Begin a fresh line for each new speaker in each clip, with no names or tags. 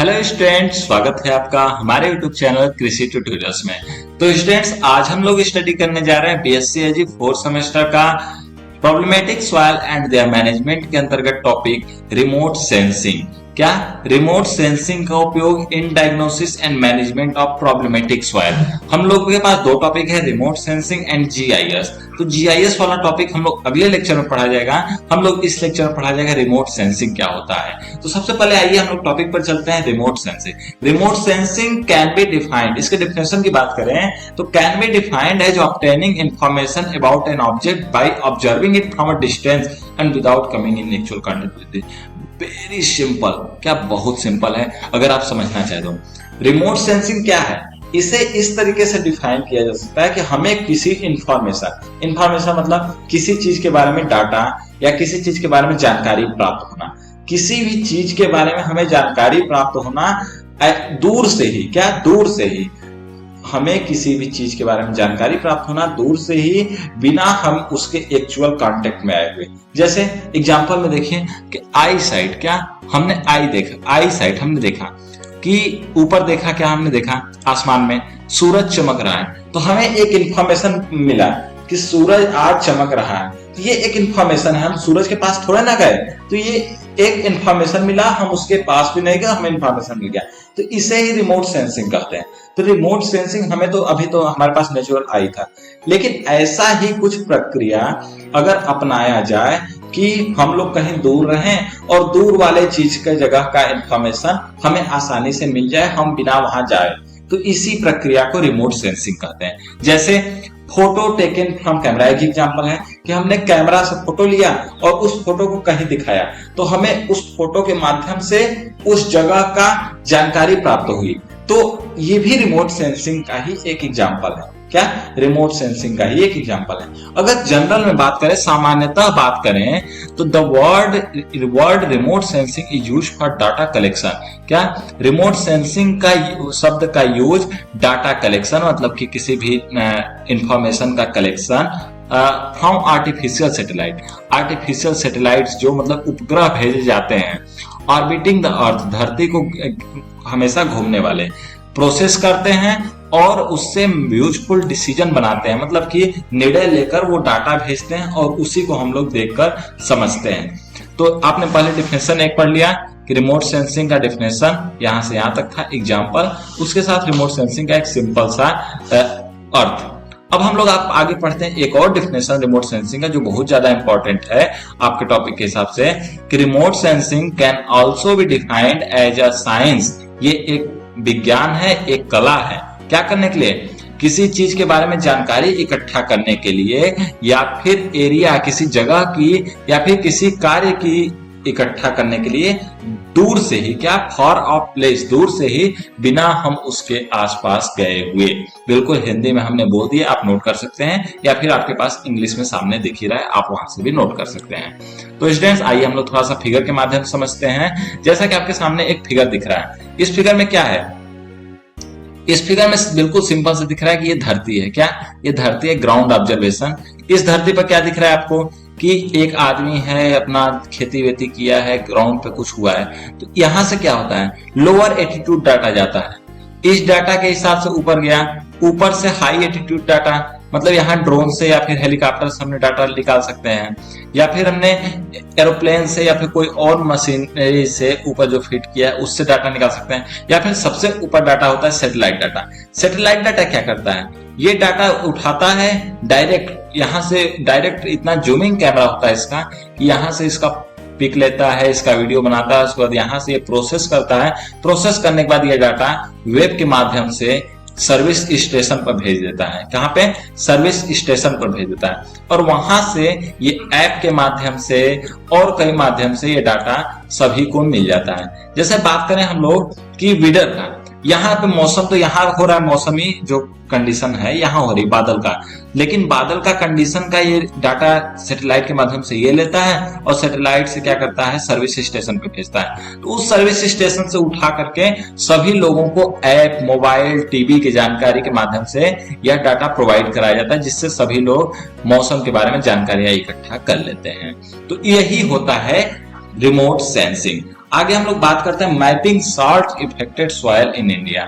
Hello students, स्वागत है आपका हमारे यूट्यूब चैनल कृषि ट्यूटोरियल्स में। तो स्टूडेंट्स, आज हम लोग स्टडी करने जा रहे हैं बीएससी एजी 4th सेमेस्टर का problematic soil and there management के अंतर्गत टॉपिक रिमोट सेंसिंग। क्या रिमोट सेंसिंग का उपयोग in diagnosis and management of problematic soil. हम लोगों के पास दो टॉपिक है, रिमोट सेंसिंग एंड जीआईएस। तो जीआईएस वाला टॉपिक हम लोग अगले लेक्चर में पढ़ा जाएगा, हम लोग इस लेक्चर में पढ़ा जाएगा रिमोट सेंसिंग क्या होता है। तो सबसे पहले आइए हम लोग टॉपिक पर चलते हैं, remote sensing. Remote sensing can be defined, इसके डिफिनेशन की बात करें तो can be defined as obtaining information about an object by observing it from a distance and without coming in actual contact with it. Very simple, क्या बहुत simple है अगर आप समझना चाहे तो। रिमोट सेंसिंग क्या है, इसे इस तरीके से डिफाइन किया जा सकता है कि हमें किसी इंफॉर्मेशन मतलब किसी चीज के बारे में डाटा या किसी चीज के बारे में जानकारी प्राप्त होना, किसी भी चीज के बारे में हमें जानकारी प्राप्त होना दूर से ही, क्या दूर से ही हमें किसी भी चीज के बारे में जानकारी प्राप्त होना दूर से ही, बिना हम उसके एक्चुअल कांटेक्ट में आए हुए। जैसे एग्जांपल में देखिए कि आई साइट, क्या हमने आई साइट हमने देखा कि ऊपर देखा, क्या हमने देखा आसमान में सूरज चमक रहा है, तो हमें एक इंफॉर्मेशन मिला कि सूरज आज चमक रहा है। तो ये एक इंफॉर्मेशन है, हम सूरज के पास थोड़ा ना गए, तो ये एक इंफॉर्मेशन मिला, हम उसके पास भी नहीं गए, हमें इंफॉर्मेशन मिल गया। तो इसे ही रिमोट सेंसिंग कहते हैं। तो रिमोट सेंसिंग हमें तो अभी तो हमारे पास नेचुरल आई था, लेकिन ऐसा ही कुछ प्रक्रिया अगर अपनाया जाए कि हम लोग कहीं दूर रहें और दूर वाले चीज के जगह का इंफॉर्मेशन हमें आसानी से मिल जाए, हम बिना वहां जाए, तो इसी प्रक्रिया को रिमोट सेंसिंग कहते हैं। जैसे फोटो टेकन फ्रॉम कैमरा, एक एग्जांपल है कि हमने कैमरा से फोटो लिया और उस फोटो को कहीं दिखाया, तो हमें उस फोटो के माध्यम से उस जगह का जानकारी प्राप्त हुई। तो ये भी रिमोट सेंसिंग का ही एक एग्जांपल है। क्या रिमोट सेंसिंग का ही एक एग्जांपल है। अगर जनरल में बात करें, सामान्यतः बात करें तो the word remote sensing is used for data collection. क्या रिमोट सेंसिंग का शब्द का यूज डाटा कलेक्शन मतलब कि किसी भी इंफॉर्मेशन का कलेक्शन फ्रॉम आर्टिफिशियल सैटेलाइट्स जो मतलब उपग्रह भेजे जाते हैं, ऑर्बिटिंग द अर्थ, धरती को हमेशा घूमने वाले, प्रोसेस करते हैं और उससे यूजफुल डिसीजन बनाते हैं, मतलब कि निर्णय लेकर वो डाटा भेजते हैं और उसी को हम लोग देखकर समझते हैं। तो आपने पहले डिफिनेशन एक पढ़ लिया कि रिमोट सेंसिंग का डिफिनेशन यहां से यहां तक था, एग्जांपल, उसके साथ रिमोट सेंसिंग का एक सिंपल सा अर्थ। अब हम लोग आप आगे पढ़ते हैं एक और डिफिनेशन रिमोट सेंसिंग का जो बहुत ज्यादा इंपॉर्टेंट है आपके टॉपिक के हिसाब से, कि remote sensing can also be defined as a science. ये एक विज्ञान है, एक कला है। क्या करने के लिए? किसी चीज के बारे में जानकारी इकट्ठा करने के लिए, या फिर एरिया, किसी जगह की या फिर किसी कार्य की इकट्ठा करने के लिए दूर से ही, क्या फॉर ऑफ प्लेस, दूर से ही, बिना हम उसके आसपास गए हुए। बिल्कुल हिंदी में हमने बोल दिया, आप नोट कर सकते हैं, या फिर आपके पास इंग्लिश में सामने दिख ही रहा है, आप वहां से भी नोट कर सकते हैं। तो स्टूडेंट्स, आइए हम लोग थोड़ा सा फिगर के माध्यम से समझते हैं। जैसा कि आपके सामने एक फिगर दिख रहा है, इस फिगर में क्या है? इस फिगर में बिल्कुल सिंपल से दिख रहा है कि ये धरती है। क्या ये धरती है? Ground observation. इस धरती पर क्या दिख रहा है आपको कि एक आदमी है, अपना खेती वेती किया है, ग्राउंड पे कुछ हुआ है। तो यहां से क्या होता है, लोअर एटीट्यूड डाटा जाता है, इस डाटा के हिसाब से ऊपर गया, ऊपर से हाई एटीट्यूड डाटा, मतलब यहाँ ड्रोन से या फिर हेलीकॉप्टर से हमने डाटा निकाल सकते हैं, या फिर हमने एरोप्लेन से या फिर कोई और मशीनरी से ऊपर जो फिट किया है उससे डाटा निकाल सकते हैं, या फिर सबसे ऊपर डाटा होता है सैटेलाइट डाटा। सैटेलाइट डाटा क्या करता है? ये डाटा उठाता है डायरेक्ट, यहाँ से डायरेक्ट, इतना जूमिंग कैमरा होता है इसका कि यहाँ से इसका पिक लेता है, इसका वीडियो बनाता है, उसके बाद यहाँ से ये प्रोसेस करता है, प्रोसेस करने के बाद ये डाटा वेब के माध्यम से सर्विस स्टेशन पर भेज देता है। कहाँ पे? सर्विस स्टेशन पर भेज देता है, और वहां से ये ऐप के माध्यम से और कई माध्यम से ये डाटा सभी को मिल जाता है। जैसे बात करें हम लोग कि वेदर का, यहाँ पे मौसम, तो यहाँ हो रहा है मौसमी जो कंडीशन है, यहाँ हो रही बादल का, लेकिन बादल का कंडीशन का ये डाटा सैटेलाइट के माध्यम से ये लेता है और सैटेलाइट से क्या करता है, सर्विस स्टेशन पे भेजता है। तो उस सर्विस स्टेशन से उठा करके सभी लोगों को ऐप, मोबाइल, टीवी की जानकारी के माध्यम से यह डाटा प्रोवाइड कराया जाता है, जिससे सभी लोग मौसम के बारे में जानकारियां इकट्ठा कर लेते हैं। तो यही होता है रिमोट सेंसिंग। आगे हम लोग बात करते हैं mapping salt affected soil in India.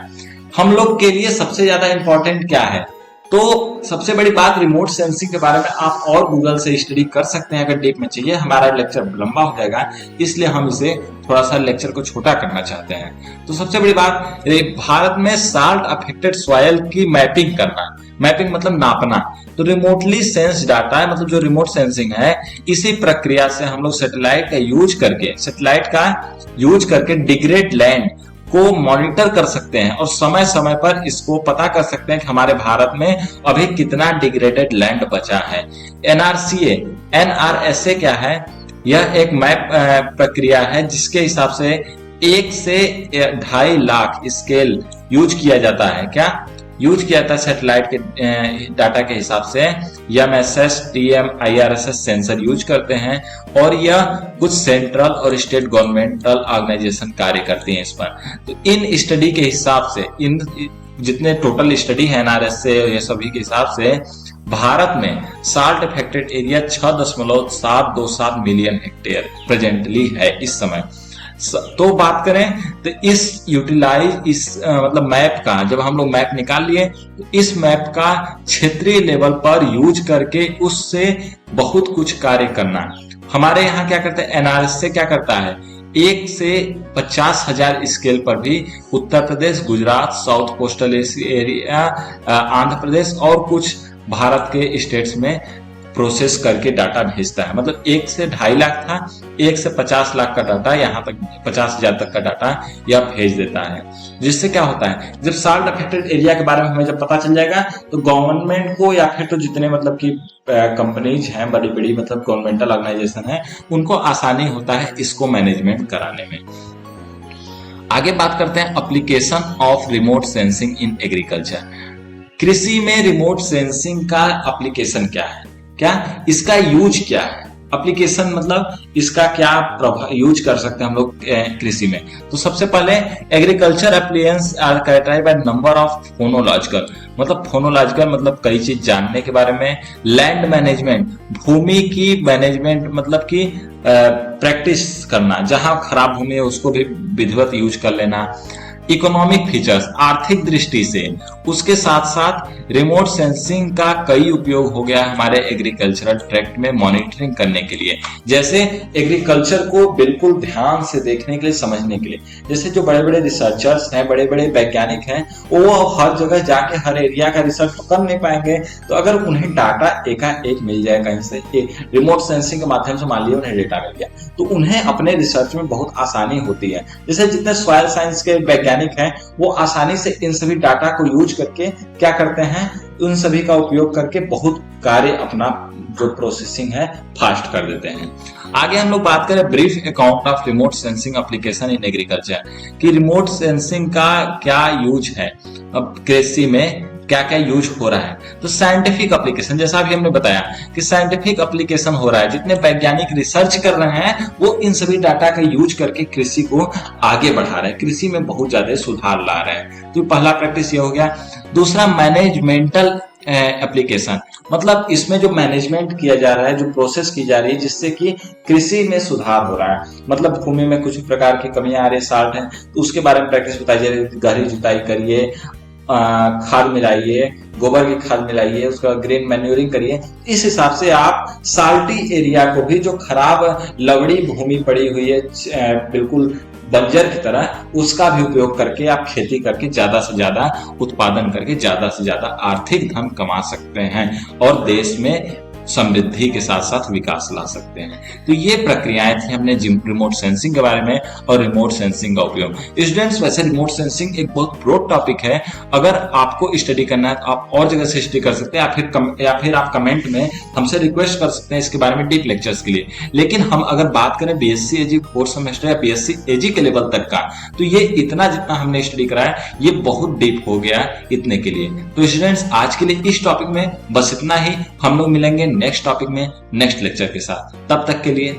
हम लोग के लिए सबसे ज्यादा इंपॉर्टेंट क्या है? तो सबसे बड़ी बात रिमोट सेंसिंग के बारे में आप और गूगल से स्टडी कर सकते हैं अगर डीप में चाहिए। हमारा लेक्चर लंबा हो जाएगा, इसलिए हम इसे थोड़ा सा लेक्चर को छोटा करना चाहते हैं। तो सबसे बड़ी बात, भारत में साल्ट अफेक्टेड सॉइल की मैपिंग करना। मैपिंग मतलब नापना। तो रिमोटली सेंस डाटा है, मतलब जो रिमोट सेंसिंग है, इसी प्रक्रिया से हम लोग सैटेलाइट का यूज करके डिग्रेड लैंड को मॉनिटर कर सकते हैं और समय समय पर इसको पता कर सकते हैं कि हमारे भारत में अभी कितना डिग्रेडेड लैंड बचा है। एनआरएसए क्या है? यह एक मैप प्रक्रिया है जिसके हिसाब से 1 से 2.5 लाख स्केल यूज किया जाता है। क्या यूज किया जाता है? सैटेलाइट के डाटा के हिसाब से एमएसएस, टीएम, आईआरएसएस सेंसर यूज करते हैं और यह कुछ सेंट्रल और स्टेट गवर्नमेंटल ऑर्गेनाइजेशन कार्य करती हैं इस पर। तो इन स्टडी के हिसाब से, इन जितने टोटल स्टडी है एनआरएस से, ये सभी के हिसाब से भारत में salt affected area 6.727 million hectare presently है इस समय। तो बात करें तो मतलब मैप का, जब हम लोग मैप निकाल लिए तो इस मैप का क्षेत्रीय लेवल पर यूज करके उससे बहुत कुछ कार्य करना। हमारे यहाँ क्या करते हैं? एनआरएस से क्या करता है? 1 से 50,000 स्केल पर भी Uttar Pradesh, Gujarat, south coastal area, Andhra Pradesh और कुछ भारत के स्टेट्स में प्रोसेस करके डाटा भेजता है। मतलब 1 से 2.5 लाख था, 1 से 50 लाख का डाटा, यहाँ तक 50,000 तक का डाटा यह भेज देता है। जिससे क्या होता है, जब साल्ट अफेक्टेड एरिया के बारे में हमें जब पता चल जाएगा तो गवर्नमेंट को या फिर तो जितने मतलब की कंपनीज हैं, बड़ी बड़ी मतलब गवर्नमेंटल ऑर्गेनाइजेशन है, उनको आसानी होता है इसको मैनेजमेंट कराने में। आगे बात करते हैं application of remote sensing in agriculture. कृषि में रिमोट सेंसिंग का एप्लीकेशन क्या है? क्या इसका यूज क्या है? एप्लीकेशन मतलब इसका क्या यूज कर सकते हैं हम लोग कृषि में। तो सबसे पहले agriculture appliances are characterized by number of phonological, मतलब कई चीज जानने के बारे में। लैंड मैनेजमेंट, भूमि की मैनेजमेंट मतलब कि प्रैक्टिस करना, जहां खराब भूमि है उसको भी विधिवत यूज कर लेना। इकोनॉमिक फीचर्स, आर्थिक दृष्टि से। उसके साथ साथ रिमोट सेंसिंग का कई उपयोग हो गया हमारे एग्रीकल्चरल ट्रैक्ट में मॉनिटरिंग करने के लिए। जैसे एग्रीकल्चर को बिल्कुल ध्यान से देखने के लिए, समझने के लिए। जैसे जो बड़े बड़े रिसर्चर्स हैं, बड़े बड़े वैज्ञानिक हैं, वो हर जगह जाके हर एरिया का रिसर्च तो कर नहीं पाएंगे। तो अगर उन्हें डाटा एकाएक मिल जाए कहीं से, रिमोट सेंसिंग के माध्यम से मान लिया उन्हें डेटा मिल गया, तो उन्हें अपने रिसर्च में बहुत आसानी होती है। जैसे जितने सॉइल साइंस के वैज्ञानिक हैं, वो आसानी से इन सभी डाटा को यूज करके क्या करते हैं, उन सभी का उपयोग करके बहुत कार्य अपना जो प्रोसेसिंग है फास्ट कर देते हैं। आगे हम लोग बात करें brief account of remote sensing application in agriculture, कि रिमोट सेंसिंग का क्या यूज है, अब कृषि में क्या क्या यूज हो रहा है। तो साइंटिफिक एप्लीकेशन, जैसा भी हमने बताया कि साइंटिफिक एप्लीकेशन हो रहा है, जितने वैज्ञानिक रिसर्च कर रहे हैं वो इन सभी डाटा का यूज करके कृषि को आगे बढ़ा रहे हैं, कृषि में बहुत ज्यादा सुधार ला रहे हैं। तो पहला प्रैक्टिस ये हो गया। दूसरा मैनेजमेंटल एप्लीकेशन, मतलब इसमें जो मैनेजमेंट किया जा रहा है, जो प्रोसेस की जा रही है, जिससे कि कृषि में सुधार हो रहा है। मतलब भूमि में कुछ प्रकार की कमियां आ रही है, साल्ट है, तो उसके बारे में प्रैक्टिस बताई जा रही है। गहरी जुताई करिए, खाद मिलाइए, गोबर की खाद मिलाइए, उसका ग्रीन मैन्यूरिंग करिए। इस हिसाब से आप साल्टी एरिया को भी, जो खराब लवड़ी भूमि पड़ी हुई है बिल्कुल बंजर की तरह, उसका भी उपयोग करके आप खेती करके ज्यादा से ज्यादा उत्पादन करके ज्यादा से ज्यादा आर्थिक धन कमा सकते हैं और देश में समृद्धि के साथ साथ विकास ला सकते हैं। तो ये प्रक्रियाएं थी हमने रिमोट सेंसिंग के बारे में और रिमोट सेंसिंग का उपयोग। स्टूडेंट्स, वैसे रिमोट सेंसिंग एक बहुत ब्रॉड टॉपिक है, अगर आपको स्टडी करना है तो आप और जगह से स्टडी कर सकते हैं या फिर आप कमेंट में हमसे रिक्वेस्ट कर सकते हैं इसके बारे में डीप लेक्चर्स के लिए। लेकिन हम अगर बात करें बीएससी एजी 4th सेमेस्टर या बीएससी एजी के लेवल तक का, तो ये इतना जितना हमने स्टडी करा है ये बहुत डीप हो गया इतने के लिए। तो स्टूडेंट्स, आज के लिए इस टॉपिक में बस इतना ही। हम लोग मिलेंगे नेक्स्ट टॉपिक में नेक्स्ट लेक्चर के साथ। तब तक के लिए